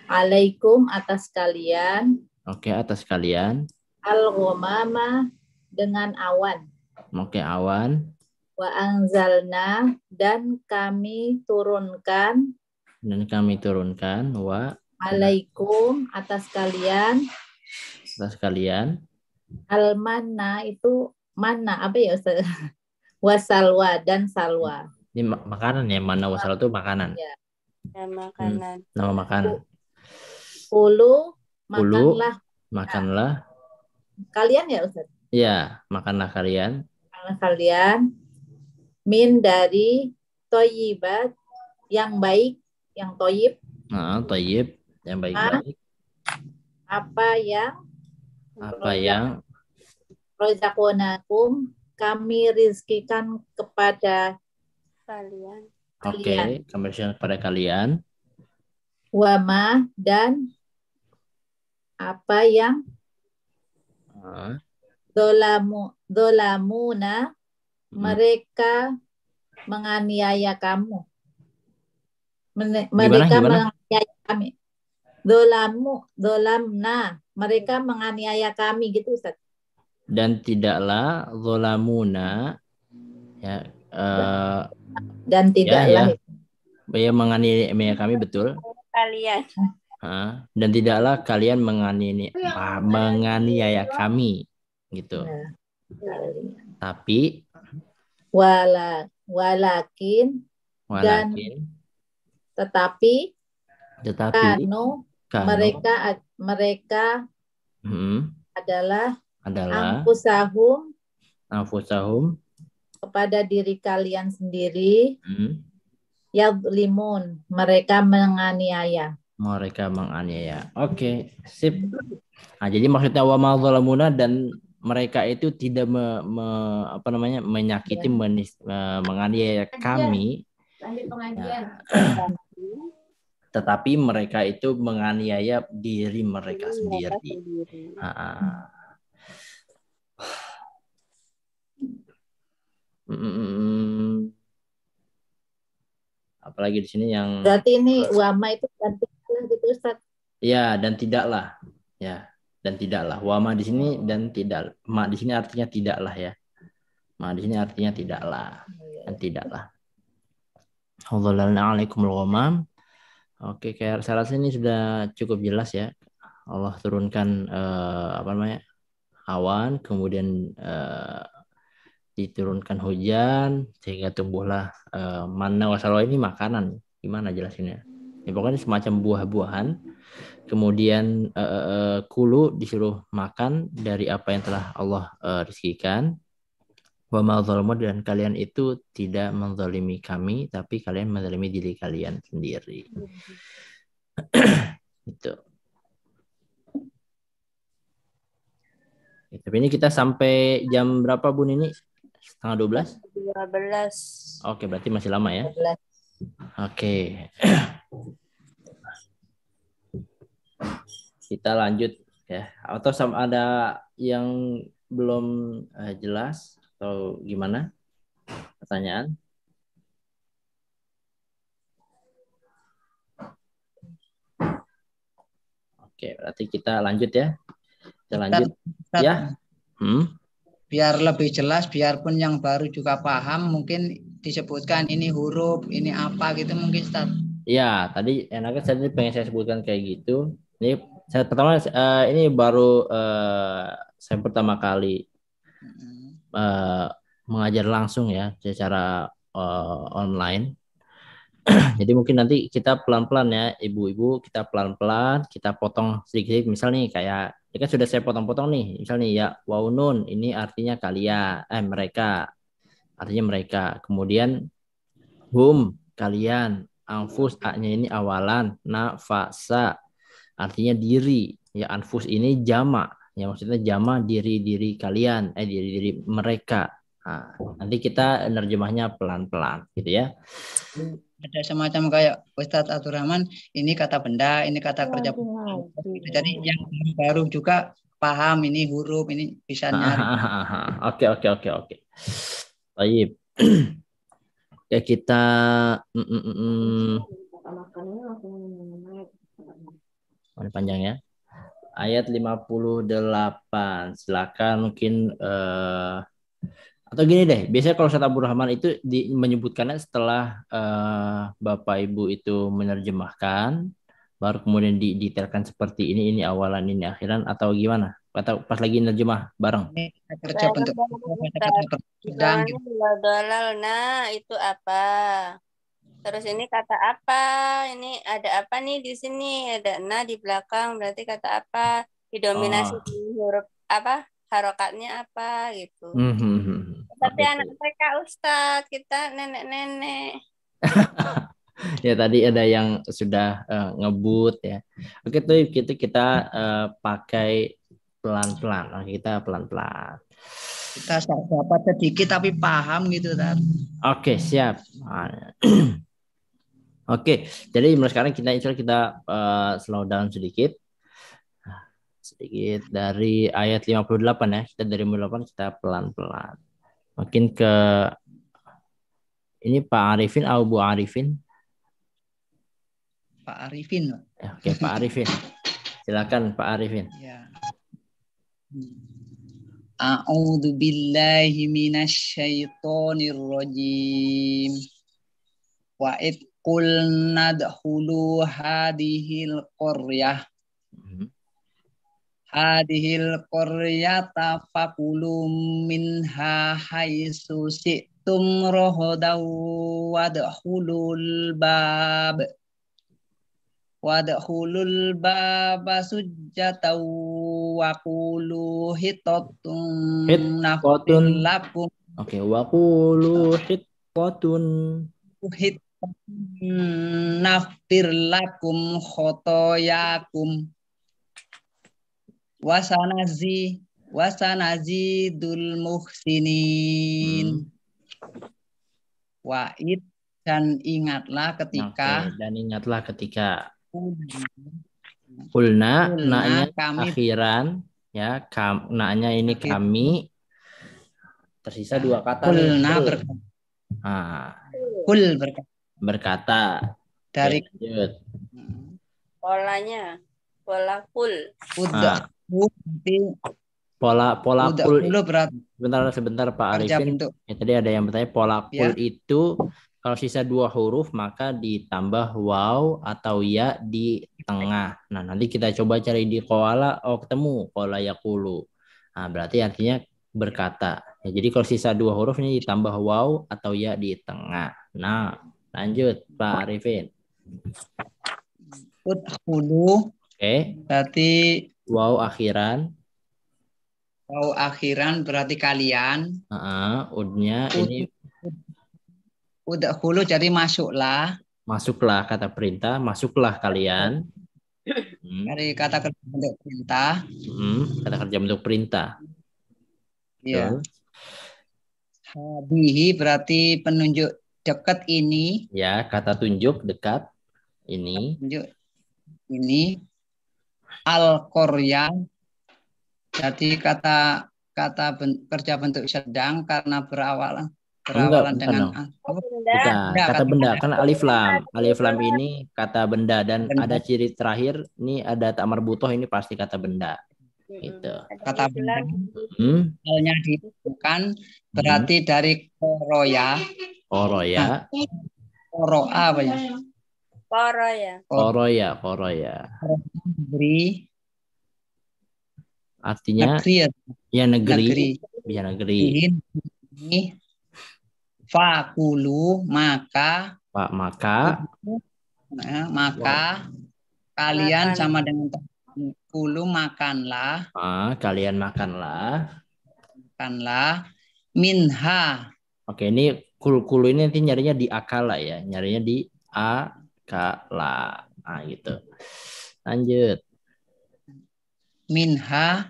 Alaikum atas kalian. Oke, atas kalian. Al-ghamama dengan awan. Oke, awan. Wa anzalna dan kami turunkan. Wa alaikum atas kalian. Al-manna itu mana apa ya Ustaz? Wasalwa dan salwa. Ini makanan ya, mana wasal itu makanan. Ya. Makanan. Nama makanan. Kulu makanlah. Kalian ya Ustaz? Ya, makanlah kalian. Min dari toyibat, yang baik, yang toyib, Nah, thayyib, yang baik-baik. apa yang Apa yang rozakonakum kami rizkikan kepada Kalian. oke, kami berikan kepada kalian. wama dan apa yang Ah, dolamuna mereka menganiaya kamu. Mereka Gimana? menganiaya kami. Dolamna, mereka menganiaya kami gitu Ustaz. Dan tidaklah zolamuna ya Dan tidaklah ya menganiaya kami, betul. Kalian. Dan tidaklah kalian menganiaya kami gitu. Tapi walakin dan tetapi kanu mereka adalah anfusahum kepada diri kalian sendiri yadlimun, mereka menganiaya. Oke, sip. Nah, jadi maksudnya wa ma zalamuna, dan mereka itu tidak menyakiti, menganiaya kami. Tetapi mereka itu menganiaya diri mereka sendiri. Apalagi di sini yang berarti ini wama itu ganti gitu Ustaz. Ya, dan tidaklah. Ya, dan tidaklah. Wama di sini dan tidak. Ma di sini artinya tidaklah ya. Ma di sini artinya tidaklah dan tidaklah. Alaikumul ghamam. Oke, kayak saya rasa ini sudah cukup jelas ya. Allah turunkan awan, kemudian diturunkan hujan sehingga tumbuhlah manna wasalwa. Ini makanan. Gimana jelasinnya? Ya, pokoknya semacam buah-buahan. Kemudian kulu disuruh makan dari apa yang telah Allah rizkikan. Wa ma zalamu, dan kalian itu tidak menzalimi kami, tapi kalian menzalimi diri kalian sendiri. Itu. Tapi ini kita sampai jam berapa Bun ini? Setengah 12? 12. Oke, berarti masih lama ya. 12. Oke. Kita lanjut ya. Atau ada yang belum jelas atau gimana? Pertanyaan? Oke, berarti kita lanjut ya. Kita lanjut. Ustaz, ya. Biar lebih jelas, biarpun yang baru juga paham, mungkin disebutkan ini huruf, ini apa gitu mungkin Ustaz. Ya, tadi enaknya saya pengen saya sebutkan kayak gitu. Ini saya pertama ini baru saya pertama kali mengajar langsung ya secara online. Jadi mungkin nanti kita pelan-pelan ya, ibu-ibu, kita pelan-pelan, kita potong sedikit. Misal nih kayak, ya kan sudah saya potong-potong nih. Misal nih ya, waunun, ini artinya kalian, mereka, artinya mereka. Kemudian hum, kalian, anfus, a-nya ini awalan, nafasa, artinya diri. Ya, anfus ini jama, ya maksudnya jama diri-diri kalian, diri-diri mereka. Nah, nanti kita nerjemahnya pelan-pelan gitu ya. Ada semacam kayak Ustadz Abdurrahman, ini kata benda, ini kata kerja. Jadi yang baru juga paham ini huruf, ini bisa nyari. Oke. Baik. Ya kita panjang ya. Ayat 58. Silakan mungkin atau gini deh, biasanya kalau Ustaz Abdurrahman itu menyebutkannya setelah Bapak Ibu itu menerjemahkan, baru kemudian didetailkan seperti ini awalan, ini akhiran, atau gimana? Atau pas lagi nerjemah bareng? Ini kerja bentuk sedang. Nah, itu apa? Terus ini kata apa? Ini ada apa nih di sini? Ada na di belakang, berarti kata apa? Didominasi di huruf apa? Harokatnya apa gitu. Tapi anak mereka Ustadz, kita nenek-nenek. Ya tadi ada yang sudah ngebut ya. Oke tuh kita pakai pelan-pelan. Nah, kita pelan-pelan. Kita dapat sedikit tapi paham gitu kan. Oke, siap. Nah, Oke, jadi mulai sekarang kita slow down sedikit. Sedikit dari ayat 58 ya. Kita dari 58 kita pelan-pelan. Mungkin ke ini Pak Arifin atau Bu Arifin? Pak Arifin. Ya, oke, Pak Arifin. Silakan Pak Arifin. Ya. A'udzu billahi minasyaitonir rajim. Wa id qulna dkhulu hadhil qaryah. Hadhil qaryata fakulu minha haitsu syi'tum rahadaw wadkhulul bab. Wadkhulul baba sujjatan wa qulu hitatun nafir lakum. Oke, wa qulu hitatun nafir lakum khotoyakum wasanazi dul muhsinin. Wa'id dan ingatlah ketika. Oke, dan ingatlah ketika Kulna, na-nya akhiran ya, na-nya ini kami. Tersisa dua kata. Kulna berkata. Dari polanya, pola kul. Pola kul. Berarti. Sebentar Pak Arifin. Ya, tadi ada yang bertanya pola kul itu kalau sisa dua huruf maka ditambah waw atau ya di tengah. Nah, nanti kita coba cari di qala, ketemu qala yaqulu. Nah, berarti artinya berkata. Ya, jadi kalau sisa dua huruf ini ditambah waw atau ya di tengah. Nah, lanjut Pak Arifin. Udkhulu. Oke. Berarti waw akhiran. Waw akhiran berarti kalian. Udnya ini Udkhulu jadi masuklah. Masuklah kata perintah, masuklah kalian. Dari kata kerja bentuk perintah. Kata kerja bentuk perintah. Iya. Hadihi berarti penunjuk dekat ini. Ya, kata tunjuk dekat ini. Tunjuk ini. Al-Qorya. Jadi kata kerja bentuk sedang karena berawalan dengan kata benda kan alif lam ini kata benda dan ada ciri terakhir ini ada tak marbutoh, ini pasti kata benda gitu. Kata benda halnya dibutuhkan berarti dari koroya apa ya koroya negeri artinya negeri. Ini fakulu maka kalian sama dengan kulu makanlah. Kalian makanlah minha. Oke, ini kulu ini nanti nyarinya di akala ya, nyarinya di akala. Nah gitu. Lanjut. Minha.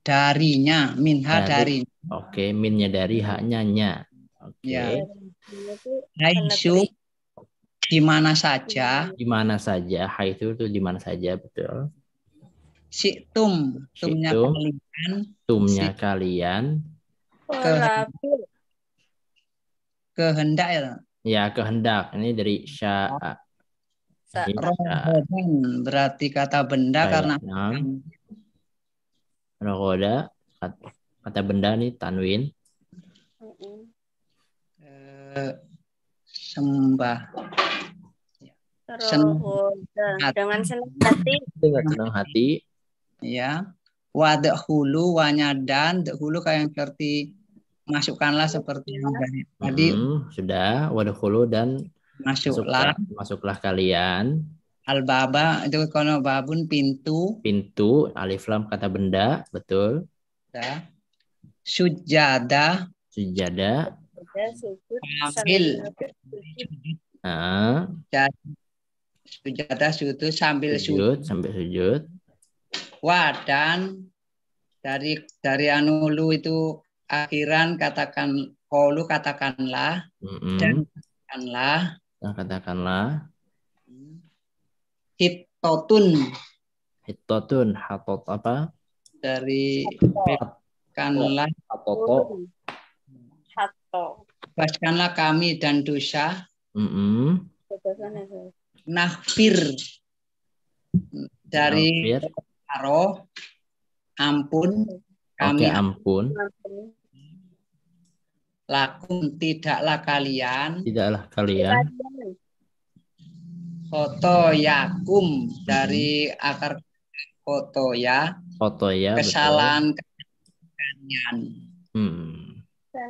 Darinya minha dari. Oke, minnya dari, haknya nya. Oke. Ya. Haitsu di mana saja. Di mana saja. Haitsu itu di mana saja, betul. Tumnya kalian. Kehendak ya. Ya, kehendak. Ini dari sya'a. Berarti kata benda karena roda kata benda nih tanwin. Sembah. Dengan senang hati. Ya. Wadkhulu wanyadan dkhulu kayak seperti masukkanlah seperti yang tadi. Sudah wadkhulu dan masuklah kalian. Al-baba itu kono babun pintu alif lam kata benda, betul. Sujada Ada sujud sambil sujud. Nah, sujadah sujud sambil sujud sampai sujud. Dan dari anu lu itu akhiran katakan qaulu katakanlah dan katakanlah hittotun hatot apa? dari kanlah Hatoto. Hato. bebaskanlah kami dan dosa nahfir dari Nafir. aroh ampun Oke, kami ampun. lakum tidaklah kalian foto yakum dari akar foto ya kesalahan kalian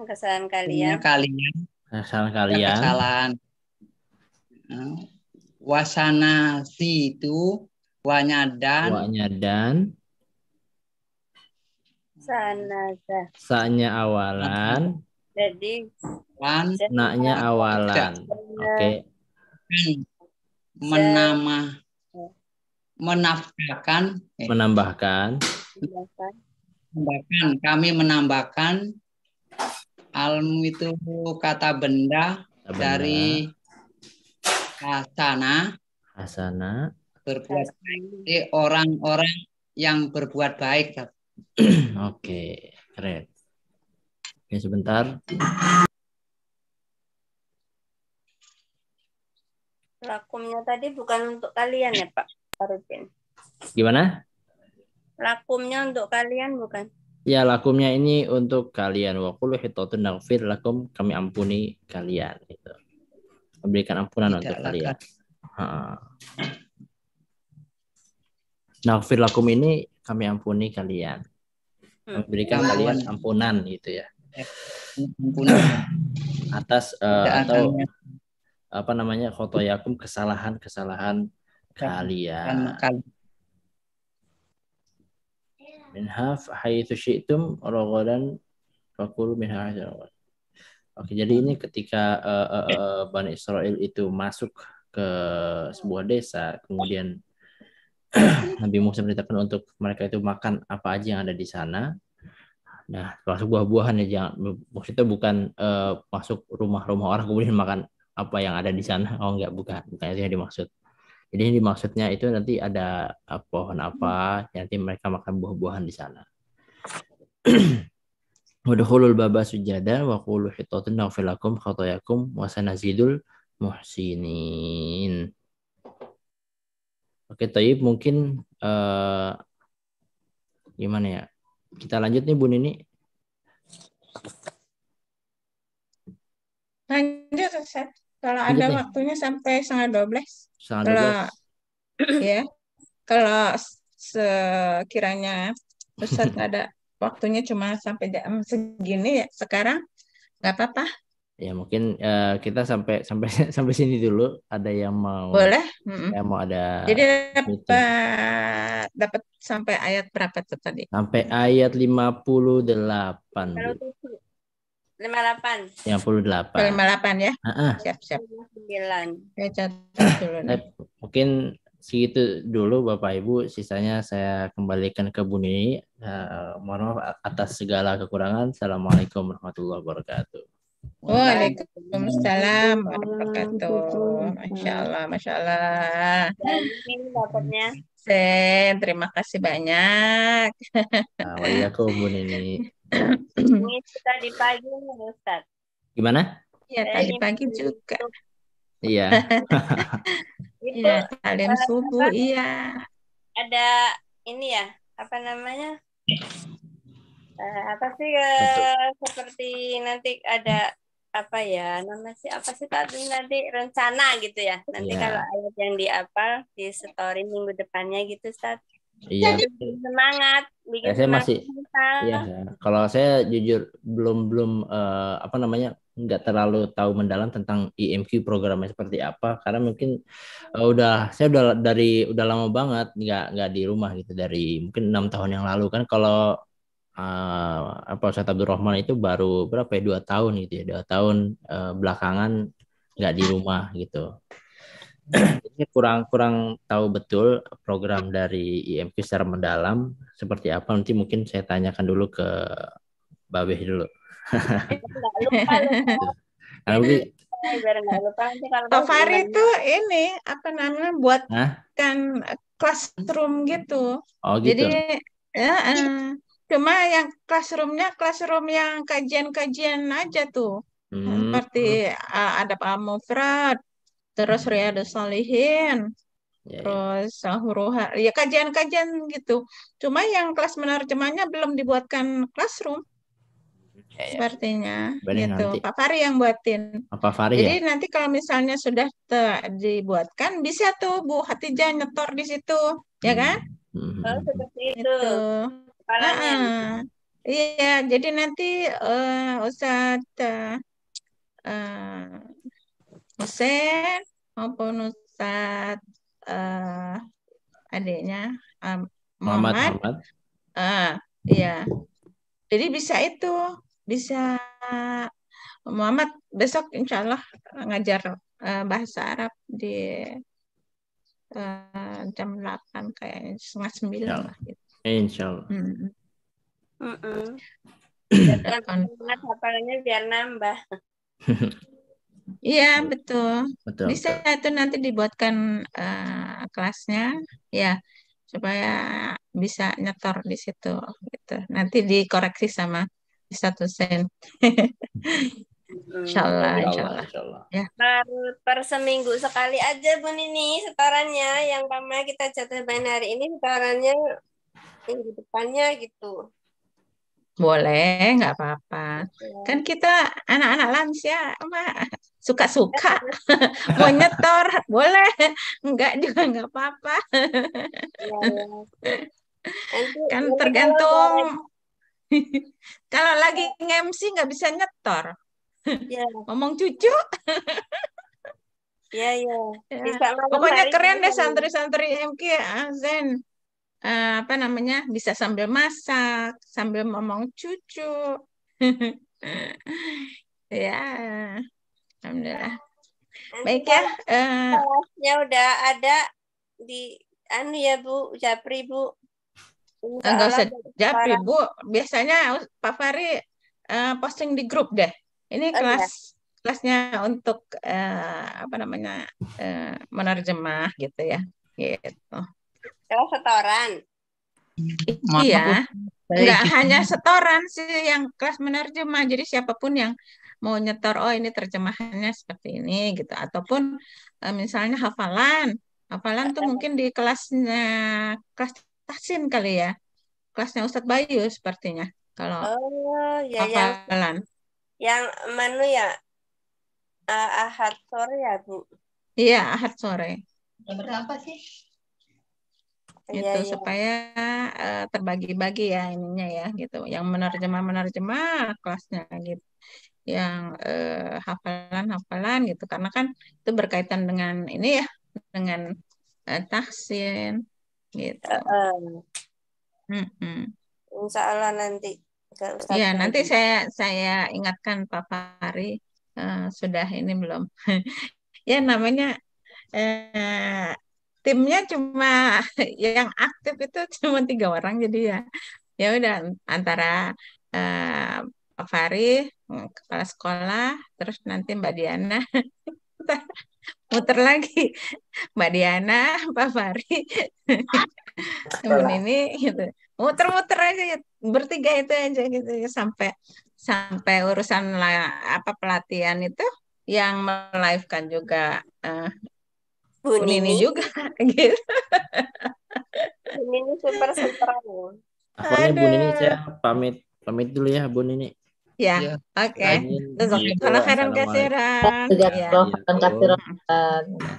kesalahan kalian kesalahan wasana si itu dan sanya awalan jadi naknya awalan. Oke. Menambahkan kami menambahkan almu itu kata benda dari hasana berbuat baik orang-orang yang berbuat baik. Oke, keren. Oke, sebentar. Lakumnya tadi bukan untuk kalian ya Pak Arifin? Gimana? Lakumnya untuk kalian bukan? Ya, lakumnya ini untuk kalian. Wa qul hitatun naghfir lakum, kami ampuni kalian. Gitu. Memberikan ampunan untuk kalian. Naghfir lakum ini kami ampuni kalian. Kami berikan kalian ampunan gitu ya. Atas atau apa namanya khotoyakum, kesalahan kalian. Minha haitsu syi'tum ragadan faqulu minha. Oke, jadi ini ketika Bani Israel itu masuk ke sebuah desa, kemudian Nabi Musa merintahkan untuk mereka itu makan apa aja yang ada di sana. Nah, termasuk buah-buahan ya, jangan maksudnya bukan masuk rumah-rumah orang kemudian makan apa yang ada di sana. Oh enggak, bukan itu yang dimaksud. Jadi ini maksudnya itu nanti ada pohon apa, nanti mereka makan buah-buahan di sana. Wadkhulul baba sujada wa qulu hitatun naghfir lakum khatayakum wa sanazidul muhsinin. Oke, Thayyib, mungkin gimana ya? Kita lanjut nih Bu Nini. Lanjut Ustaz. Kalau ada nih waktunya sampai 11:30. Kalau sekiranya Ustaz ada waktunya cuma sampai jam segini ya sekarang nggak apa-apa. Ya mungkin kita sampai sini dulu. Ada yang mau? Boleh. Yang mau ada? Jadi dapat sampai ayat berapa tuh tadi? Sampai ayat 58. 58. 58 ya. Siap. 9. Ya, catat dulu. Mungkin segitu dulu Bapak Ibu. Sisanya saya kembalikan ke Bu Nini. Mohon maaf atas segala kekurangan. Assalamualaikum warahmatullahi wabarakatuh. Waalaikumsalam warahmatullahi wabarakatuh. Masya Allah. Ini dapatnya. Terima kasih banyak. Waalaikumsalam Bu Nini. Ini tadi pagi Ustaz. Gimana? Ya, tadi pagi juga. Iya. Iya, kalian subuh, iya. Ada ini ya, apa namanya? Apa sih seperti nanti ada apa ya namanya apa sih tadi nanti rencana gitu ya nanti kalau ayat yang dihafal di story minggu depannya gitu Ustaz. Iya. Semangat bikin saya semangat masih iya, kalau saya jujur belum apa namanya nggak terlalu tahu mendalam tentang IMQ programnya seperti apa karena mungkin saya udah lama banget nggak di rumah gitu dari mungkin 6 tahun yang lalu kan. Kalau apa Ustadz Abdurrahman itu baru berapa ya, 2 tahun gitu ya, 2 tahun belakangan nggak di rumah gitu. Jadi kurang tahu betul program dari IMQ secara mendalam seperti apa. Nanti mungkin saya tanyakan dulu ke Babeh dulu. Nggak lupa loh. Karena mungkin, Biar nggak lupa nanti kalau Pak pas Fahri Iman. itu ini apa namanya Hah? buatkan classroom gitu. Oh gitu. Jadi cuma yang classroom yang kajian-kajian aja tuh. Seperti adab al-mufrad, terus Riyadhus Shalihin, Ya, ya. terus Huruha, ya kajian-kajian gitu. Cuma yang kelas menerjemahnya belum dibuatkan classroom Ya, ya. sepertinya Berarti gitu. nanti Pak Fahri yang buatin. apa Fahri Jadi ya? nanti kalau misalnya sudah dibuatkan, bisa tuh Bu Hatijah nyetor di situ, ya kan? Oh, seperti itu. Itu. Kepalanya. Iya, jadi nanti Ustadz Hussein maupun Ustadz adiknya Muhammad. Iya. Jadi bisa Muhammad besok insya Allah ngajar bahasa Arab di jam 8 kayaknya, 8:30 lah gitu. Insya Allah. Biar semangat hafalannya biar nambah. Iya betul. Betul. Bisa itu nanti dibuatkan kelasnya ya supaya bisa nyetor di situ gitu. Nanti dikoreksi sama Ustadz Hussein. Insya Allah. Ya. Per seminggu sekali aja Bu Nini setorannya. Yang pertama kita jatuh main hari ini setorannya minggu depannya gitu. Boleh, nggak apa-apa. Kan kita anak-anak lansia, suka-suka. Mau nyetor, boleh. Enggak juga nggak apa-apa. Kan tergantung. Kalau lagi nge-MC nggak bisa nyetor. Ngomong cucu. Iya. Pokoknya keren deh santri-santri IMQ Zen. Bisa sambil masak, sambil ngomong cucu. Ya, alhamdulillah. Baik ya. Kelasnya udah ada di ya Bu, Japri Bu. Enggak usah Japri Bu. Biasanya Pak Fahri posting di grup deh. Ini kelasnya untuk menerjemah gitu ya. Gitu. Kelas setoran. Iya, nggak hanya setoran sih yang kelas menerjemah. Jadi siapapun yang mau nyetor, oh ini terjemahannya seperti ini gitu. Ataupun misalnya hafalan tuh mungkin di kelas tahsin kali ya, kelasnya Ustadz Bayu sepertinya. Kalau hafalan. Yang mana ya? Ahad sore ya Bu? Iya, Ahad sore. Yang berapa sih? Gitu supaya terbagi-bagi ya ininya ya gitu. Yang menerjemah kelasnya gitu. Yang hafalan gitu karena kan itu berkaitan dengan ini ya, dengan tahsin gitu. Insya Allah nanti. Ya nanti saya ingatkan Pak Fahri sudah ini belum. Ya namanya timnya cuma yang aktif itu cuma 3 orang, jadi ya udah antara Pak Fahri, kepala sekolah, terus nanti Mbak Diana, muter lagi Mbak Diana, Pak Fahri, temen ini gitu, muter-muter aja bertiga itu aja gitu sampai urusan pelatihan itu yang melive-kan juga Bu Nini juga gitu. Bu Nini super sentral. Akhirnya Bu Nini saya pamit dulu ya Bu Nini. Ya, oke. Kalau khairan kasiran. Assalamualaikum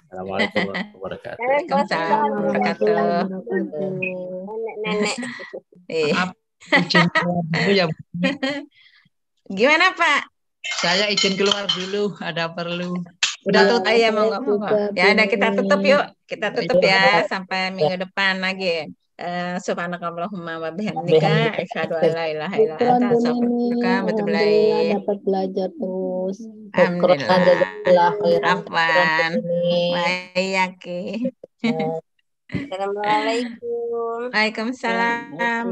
warahmatullahi wabarakatuh. Waalaikumsalam warahmatullahi wabarakatuh. Nenek. Gimana Pak? Saya izin keluar dulu, ada perlu. Udah tutup ya, monggo. Ya udah kita tutup yuk. Kita tutup ya sampai minggu depan lagi. Subhanakallahumma wa bihamdika asyhadu an la ilaha illa Syukran anta Bu astaghfiruka Neni. wa atubu Alhamdulillah ilaik. dapat belajar terus. Syukran Alhamdulillah. jazakallah khairan kasiran Afwan. ini. Baik. Assalamualaikum. Waalaikumsalam.